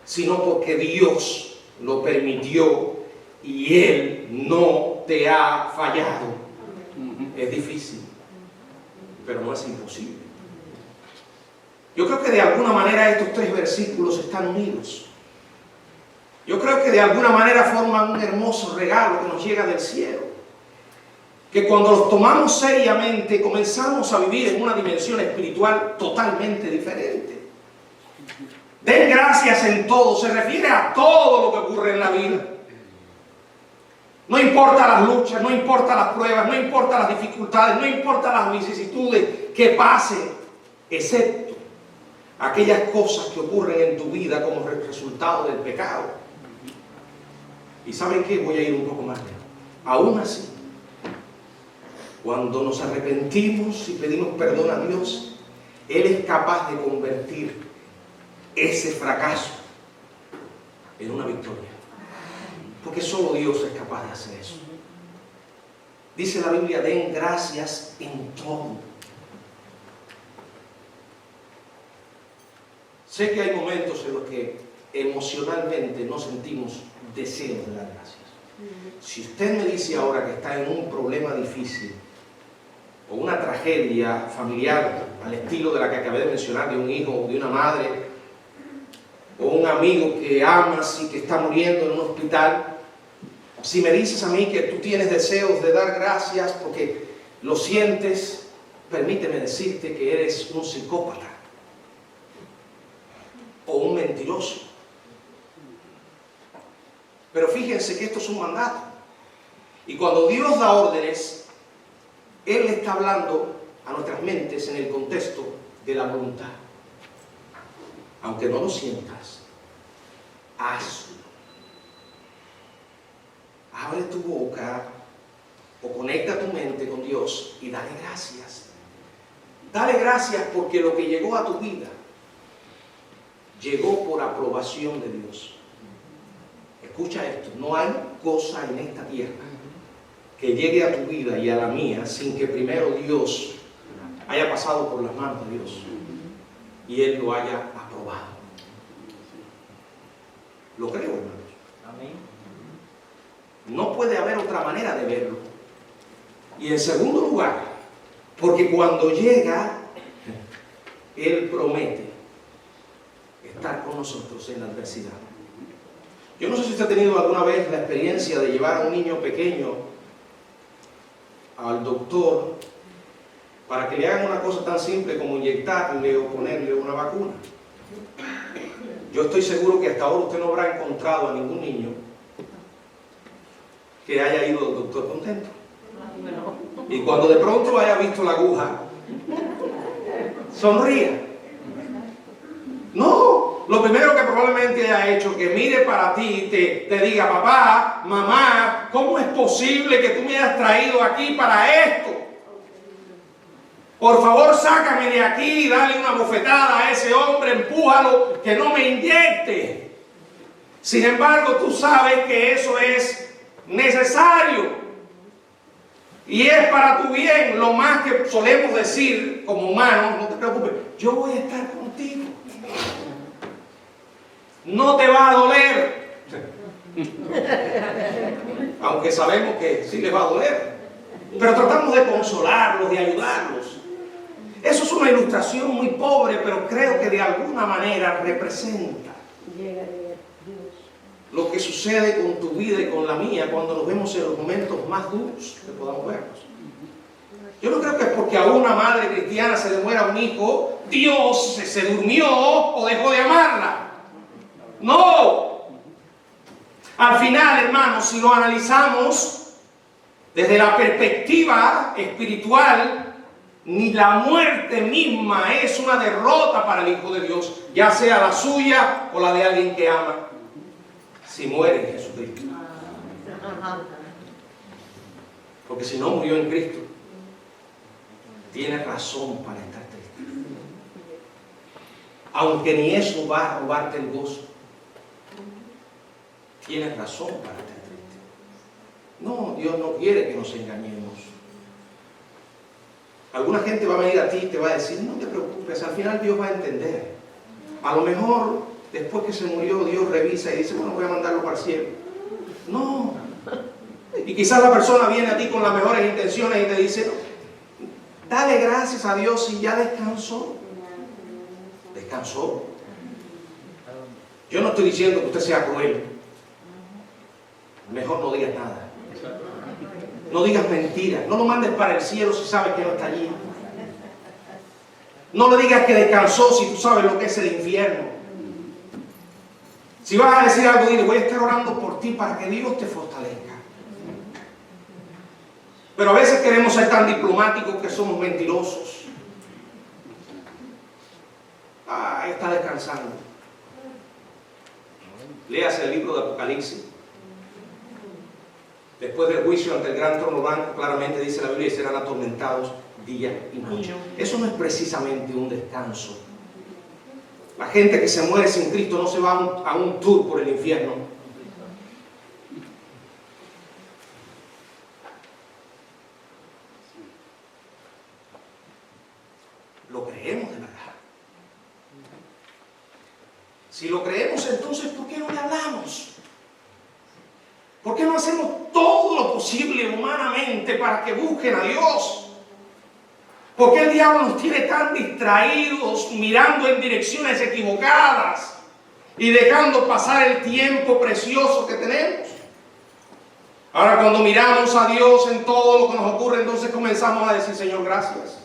sino porque Dios lo permitió y Él no te ha fallado. Es difícil, pero no es imposible. Yo creo que de alguna manera estos tres versículos están unidos. Yo creo que de alguna manera forman un hermoso regalo que nos llega del cielo. Que cuando los tomamos seriamente comenzamos a vivir en una dimensión espiritual totalmente diferente. Den gracias en todo, se refiere a todo lo que ocurre en la vida. No importa las luchas, no importa las pruebas, no importa las dificultades, no importa las vicisitudes que pasen, excepto aquellas cosas que ocurren en tu vida como resultado del pecado. ¿Y saben qué? Voy a ir un poco más lejos. Aún así, cuando nos arrepentimos y pedimos perdón a Dios, Él es capaz de convertir ese fracaso en una victoria. Porque solo Dios es capaz de hacer eso. Dice la Biblia, den gracias en todo. Sé que hay momentos en los que emocionalmente no sentimos deseos de dar gracias. Si usted me dice ahora que está en un problema difícil o una tragedia familiar al estilo de la que acabé de mencionar, de un hijo o de una madre, o un amigo que amas y que está muriendo en un hospital, si me dices a mí que tú tienes deseos de dar gracias porque lo sientes, permíteme decirte que eres un psicópata o un mentiroso. Pero fíjense que esto es un mandato. Y cuando Dios da órdenes, Él está hablando a nuestras mentes en el contexto de la voluntad. Aunque no lo sientas, hazlo. Abre tu boca o conecta tu mente con Dios y dale gracias. Dale gracias porque lo que llegó a tu vida llegó por aprobación de Dios. escucha esto, no hay cosa en esta tierra que llegue a tu vida y a la mía sin que primero Dios haya pasado por las manos de Dios y Él lo haya aprobado. Lo creo, hermanos. Amén. No puede haber otra manera de verlo. Y en segundo lugar, porque cuando llega, Él promete estar con nosotros en la adversidad. Yo no sé si usted ha tenido alguna vez la experiencia de llevar a un niño pequeño al doctor para que le hagan una cosa tan simple como inyectarle o ponerle una vacuna. Yo estoy seguro que hasta ahora usted no habrá encontrado a ningún niño que haya ido al doctor contento. Y cuando de pronto haya visto la aguja, sonría. No, lo primero que probablemente haya hecho, que mire para ti y te diga, papá, mamá, ¿cómo es posible que tú me hayas traído aquí para esto? Por favor, sácame de aquí y dale una bofetada a ese hombre, empújalo, que no me inyecte. Sin embargo, tú sabes que eso es necesario y es para tu bien. Lo más que solemos decir como humanos, no te preocupes, yo voy a estar contigo. No te va a doler. Aunque sabemos que sí les va a doler. Pero tratamos de consolarlos, de ayudarlos. Eso es una ilustración muy pobre, pero creo que de alguna manera representa lo que sucede con tu vida y con la mía cuando nos vemos en los momentos más duros que podamos vernos. Yo no creo que es porque a una madre cristiana se le muera un hijo, Dios se durmió o dejó de amarla. No. Al final, hermanos, si lo analizamos desde la perspectiva espiritual, ni la muerte misma es una derrota para el Hijo de Dios, ya sea la suya o la de alguien que ama, si muere en Jesucristo. Porque si no murió en Cristo, tiene razón para estar triste. Aunque ni eso va a robarte el gozo, tienes razón para estar triste. No, Dios no quiere que nos engañemos. Alguna gente va a venir a ti y te va a decir, no te preocupes, al final Dios va a entender. A lo mejor, después que se murió, Dios revisa y dice, bueno, voy a mandarlo para el cielo. No. Y quizás la persona viene a ti con las mejores intenciones y te dice, dale gracias a Dios y ya descansó. Descansó. Yo no estoy diciendo que usted sea cruel. Mejor no digas nada. No digas mentiras. No lo mandes para el cielo si sabes que no está allí. No le digas que descansó si tú sabes lo que es el infierno. Si vas a decir algo, dile, voy a estar orando por ti para que Dios te fortalezca. Pero a veces queremos ser tan diplomáticos que somos mentirosos. Está descansando. Léase el libro de Apocalipsis. Después del juicio ante el gran trono blanco, claramente dice la Biblia, y serán atormentados día y noche. Eso no es precisamente un descanso. La gente que se muere sin Cristo no se va a un tour por el infierno. Lo creemos de verdad. Si lo creemos, entonces ¿por qué no le hablamos? ¿Por qué no hacemos todo lo posible humanamente para que busquen a Dios? ¿Por qué el diablo nos tiene tan distraídos, mirando en direcciones equivocadas y dejando pasar el tiempo precioso que tenemos? Ahora, cuando miramos a Dios en todo lo que nos ocurre, entonces comenzamos a decir, Señor, gracias.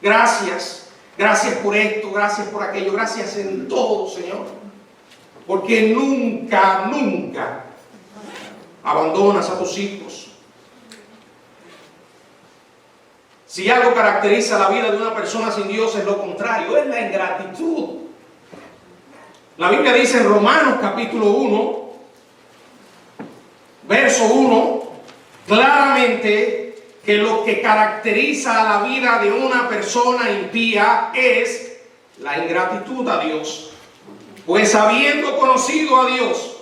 Gracias. Gracias por esto, gracias por aquello, gracias en todo, Señor. Porque nunca, nunca abandonas a tus hijos. Si algo caracteriza la vida de una persona sin Dios es lo contrario, es la ingratitud. La Biblia dice en Romanos capítulo 1, verso 1, claramente que lo que caracteriza la vida de una persona impía es la ingratitud a Dios. Pues habiendo conocido a Dios,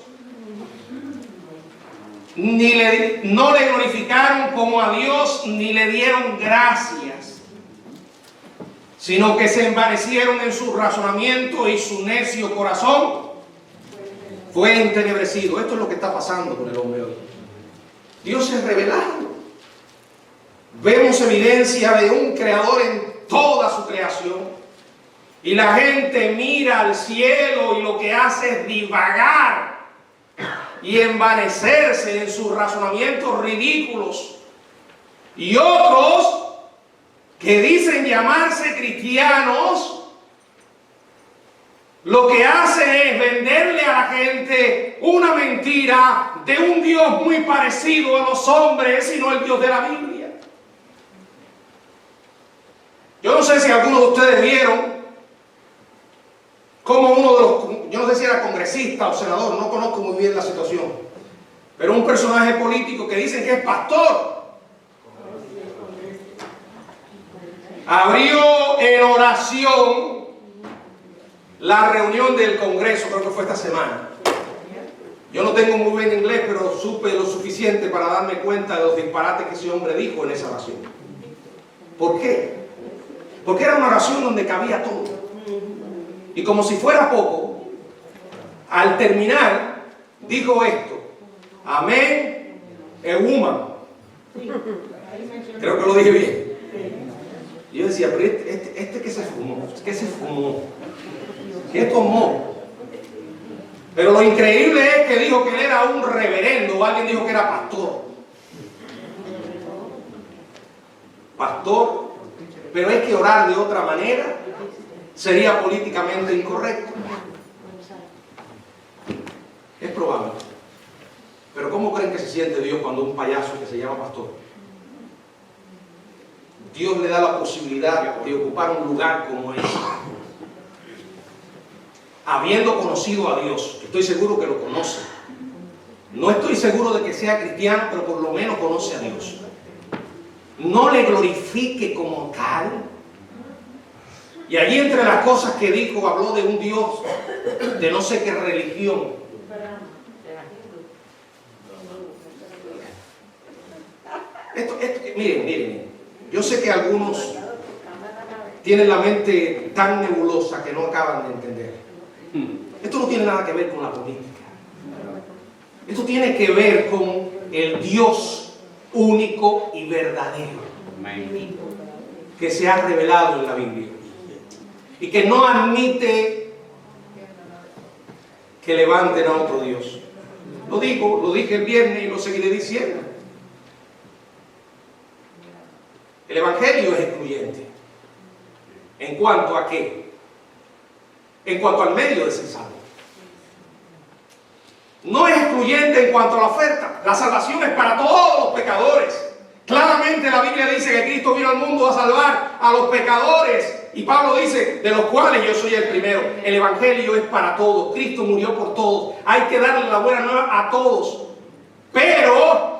no le glorificaron como a Dios, ni le dieron gracias, sino que se envanecieron en su razonamiento y su necio corazón fue entenebrecido. Esto es lo que está pasando con el hombre hoy. Dios es revelado. Vemos evidencia de un creador en toda su creación. Y la gente mira al cielo y lo que hace es divagar y envanecerse en sus razonamientos ridículos. Y otros que dicen llamarse cristianos, lo que hacen es venderle a la gente una mentira de un Dios muy parecido a los hombres y no el Dios de la Biblia. Yo no sé si algunos de ustedes vieron como uno de los, yo no sé si era congresista o senador, no conozco muy bien la situación, pero un personaje político que dicen que es pastor, abrió en oración la reunión del Congreso, creo que fue esta semana. Yo no tengo muy buen inglés, pero supe lo suficiente para darme cuenta de los disparates que ese hombre dijo en esa oración. ¿Por qué? Porque era una oración donde cabía todo. Y como si fuera poco, al terminar, dijo esto: amén, euma. Creo que lo dije bien. Y yo decía, pero este que se fumó, ¿qué se fumó? ¿Qué tomó? Pero lo increíble es que dijo que él era un reverendo, o alguien dijo que era pastor. Pastor, pero es que orar de otra manera sería políticamente incorrecto. Es probable. Pero ¿cómo creen que se siente Dios cuando un payaso que se llama pastor? Dios le da la posibilidad de ocupar un lugar como ese. Habiendo conocido a Dios, estoy seguro que lo conoce. No estoy seguro de que sea cristiano, pero por lo menos conoce a Dios. No le glorifique como tal. Y allí entre las cosas que dijo, habló de un Dios de no sé qué religión. Miren, yo sé que algunos tienen la mente tan nebulosa que no acaban de entender. Esto no tiene nada que ver con la política. Esto tiene que ver con el Dios único y verdadero que se ha revelado en la Biblia y que no admite que levanten a otro Dios. Lo dije el viernes y lo seguiré diciendo. El Evangelio es excluyente. ¿En cuanto a qué? En cuanto al medio de ser salvo. No es excluyente en cuanto a la oferta. La salvación es para todos los pecadores. Claramente la Biblia dice que Cristo vino al mundo a salvar a los pecadores. Y Pablo dice, de los cuales yo soy el primero. El Evangelio es para todos. Cristo murió por todos. Hay que darle la buena nueva a todos. Pero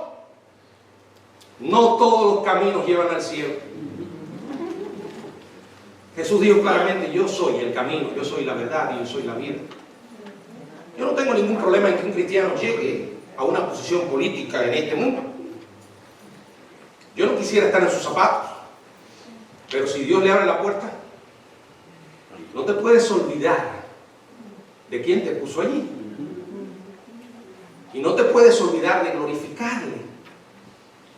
no todos los caminos llevan al cielo. Jesús dijo claramente, yo soy el camino, yo soy la verdad y yo soy la vida. Yo no tengo ningún problema en que un cristiano llegue a una posición política en este mundo. Yo no quisiera estar en sus zapatos, pero si Dios le abre la puerta, no te puedes olvidar de quién te puso allí. Y no te puedes olvidar de glorificarle.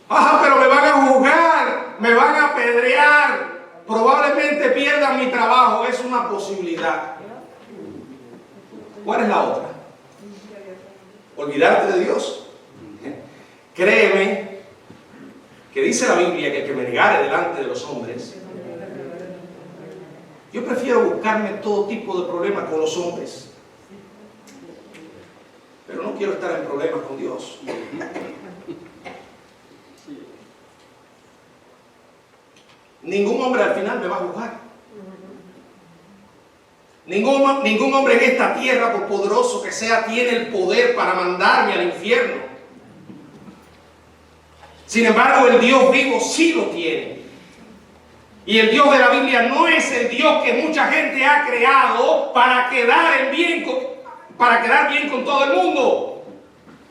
¡Ah, pero me van a juzgar! ¡Me van a apedrear! Probablemente pierdan mi trabajo. Es una posibilidad. ¿Cuál es la otra? Olvidarte de Dios. Créeme que dice la Biblia que el que me negare delante de los hombres, yo prefiero buscarme todo tipo de problemas con los hombres, pero no quiero estar en problemas con Dios. Ningún hombre al final me va a juzgar. Ningún hombre en esta tierra, por poderoso que sea, tiene el poder para mandarme al infierno. Sin embargo, el Dios vivo sí lo tiene. Y el Dios de la Biblia no es el Dios que mucha gente ha creado para quedar bien con todo el mundo.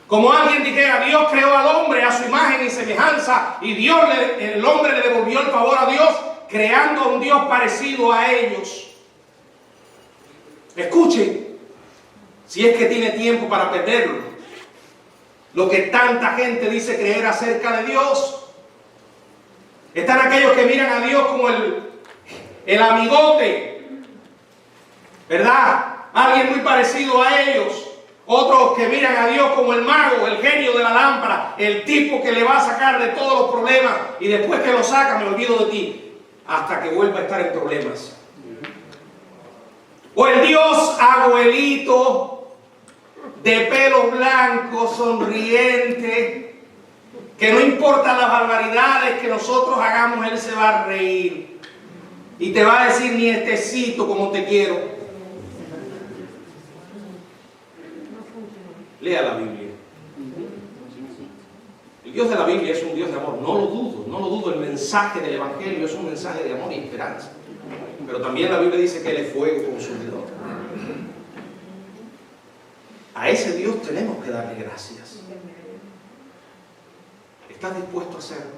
Como alguien dijera, Dios creó al hombre a su imagen y semejanza, y el hombre le devolvió el favor a Dios, creando a un Dios parecido a ellos. Escuchen, si es que tiene tiempo para perderlo, lo que tanta gente dice creer acerca de Dios. Están aquellos que miran a Dios como el amigote, ¿verdad? Alguien muy parecido a ellos. Otros que miran a Dios como el mago, el genio de la lámpara, el tipo que le va a sacar de todos los problemas, y después que lo saca me olvido de ti, hasta que vuelva a estar en problemas. O el Dios abuelito, de pelo blanco, sonriente, que no importa las barbaridades que nosotros hagamos, Él se va a reír y te va a decir, nietecito, como te quiero. Lea la Biblia. El Dios de la Biblia es un Dios de amor. No lo dudo. El mensaje del Evangelio es un mensaje de amor y esperanza. Pero también la Biblia dice que Él es fuego consumidor. A ese Dios tenemos que darle gracias. ¿Estás dispuesto a hacerlo?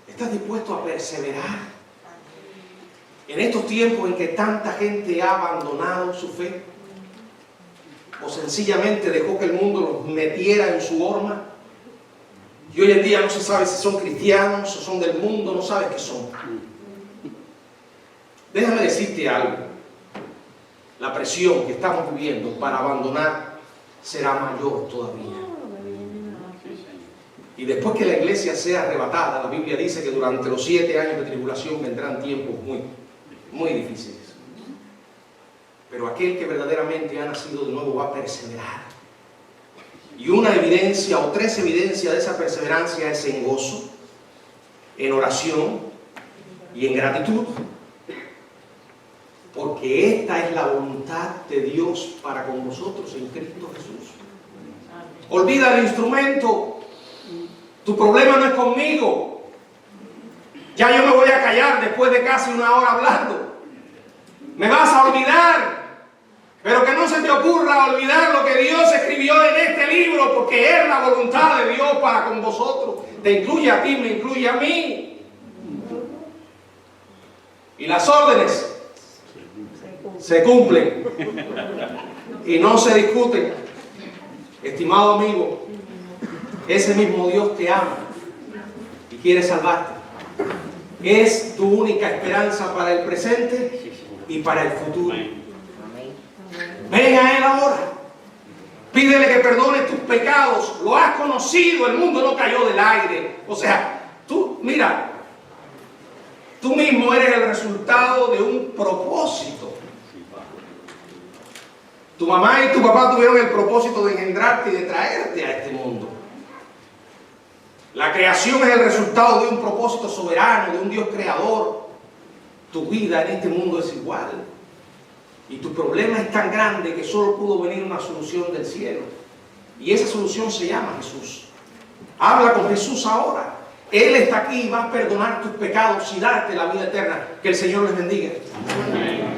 ¿Estás dispuesto a perseverar? En estos tiempos en que tanta gente ha abandonado su fe, o sencillamente dejó que el mundo los metiera en su horma, y hoy en día no se sabe si son cristianos o son del mundo, no sabes qué son. Déjame decirte algo. La presión que estamos viviendo para abandonar será mayor todavía. Y después que la iglesia sea arrebatada, la Biblia dice que durante los 7 años de tribulación vendrán tiempos muy difíciles. Pero aquel que verdaderamente ha nacido de nuevo va a perseverar. Y una evidencia o 3 evidencias de esa perseverancia es en gozo, en oración y en gratitud. Porque esta es la voluntad de Dios para con nosotros en Cristo Jesús. Olvida el instrumento. Tu problema no es conmigo. Ya yo me voy a callar después de casi 1 hora hablando. Me vas a olvidar. Pero que no se te ocurra olvidar lo que Dios escribió en este libro, porque es la voluntad de Dios para con vosotros. Te incluye a ti, me incluye a mí. Y las órdenes se cumplen y no se discuten. Estimado amigo, ese mismo Dios te ama y quiere salvarte. Es tu única esperanza para el presente y para el futuro. Ven a Él ahora. Pídele que perdone tus pecados. Lo has conocido. El mundo no cayó del aire. O sea, tú, mira, tú mismo eres el resultado de un propósito. Tu mamá y tu papá tuvieron el propósito de engendrarte y de traerte a este mundo. La creación es el resultado de un propósito soberano, de un Dios creador. Tu vida en este mundo es igual. Y tu problema es tan grande que solo pudo venir una solución del cielo. Y esa solución se llama Jesús. Habla con Jesús ahora. Él está aquí y va a perdonar tus pecados y darte la vida eterna. Que el Señor les bendiga. Amén.